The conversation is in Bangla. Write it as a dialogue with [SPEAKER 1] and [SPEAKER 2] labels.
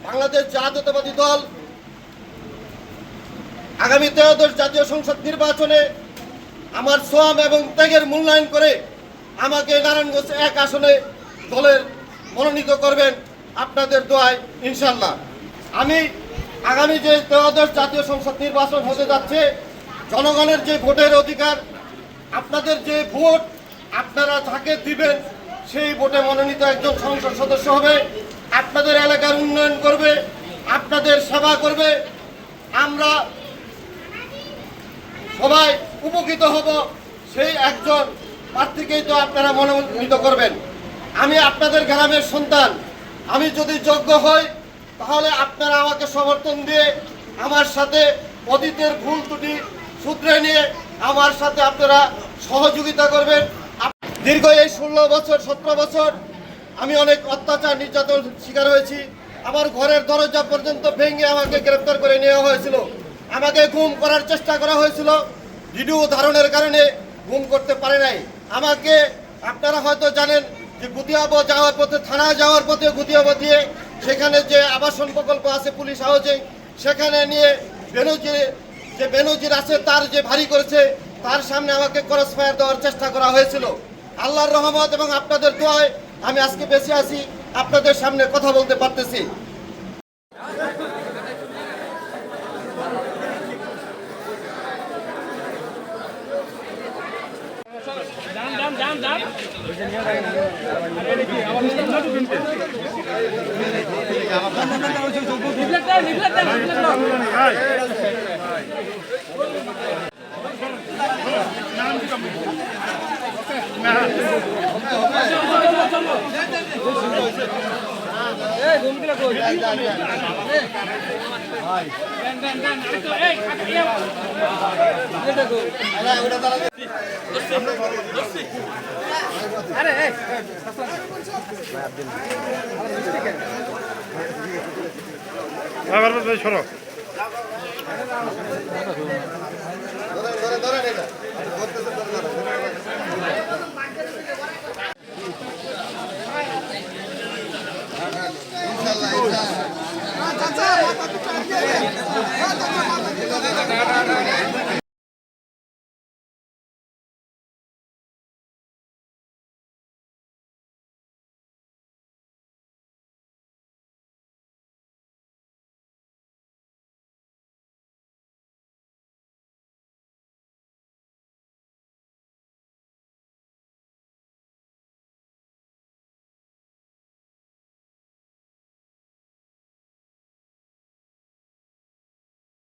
[SPEAKER 1] বাংলাদেশ জাতীয়তাবাদী দল আগামী 13শ জাতীয় সংসদ নির্বাচনে আমার শ্রম এবং ত্যাগের মূল্যায়ন করে আমাকে নারায়ণগঞ্জ 1 আসনে দলের মনোনীত করবেন আপনাদের দোয়ায় ইনশাল্লাহ। আমি আগামী যে 13শ জাতীয় সংসদ নির্বাচন হতে যাচ্ছে, জনগণের যে ভোটের অধিকার, আপনাদের যে ভোট আপনারা যাকে দিবেন সেই ভোটে মনোনীত একজন সংসদ সদস্য হবে, আপনাদের এলাকার উন্নয়ন করবে, আপনাদের সেবা করবে, আমরা সবাই উপকৃত হব, সেই একজন প্রার্থীকেই তো আপনারা মনোনীত করবেন। আমি আপনাদের গ্রামের সন্তান, আমি যদি যোগ্য হই তাহলে আপনারা আমাকে সমর্থন দিয়ে আমার সাথে অতীতের ভুল ত্রুটি শুধরে নিয়ে আমার সাথে আপনারা সহযোগিতা করবেন। দীর্ঘ এই 16 বছর 17 বছর আমি অনেক অত্যাচার নির্যাতন শিকার হয়েছি। আমার ঘরের দরজা পর্যন্ত ভেঙে আমাকে গ্রেফতার করে নেওয়া হয়েছিল, আমাকে গুম করার চেষ্টা করা হয়েছিল। ভিডিও ধারণের কারণে গুম করতে পারে নাই আমাকে। আপনারা হয়তো জানেন যে গুতিয়াবা যাওয়ার পথে, থানায় যাওয়ার পথে গুতিয়াবা দিয়ে সেখানে যে আবাসন প্রকল্প আছে পুলিশ হাউজিং, সেখানে নিয়ে বেনজির আছে তার যে ভারী করেছে তার সামনে আমাকে ক্রস ফায়ার দেওয়ার চেষ্টা করা হয়েছিল। আল্লাহর রহমত এবং আপনাদের দোয়ায় আমি আজকে বেঁচে আছি, আপনাদের সামনে কথা বলতে পারতেছি। সরো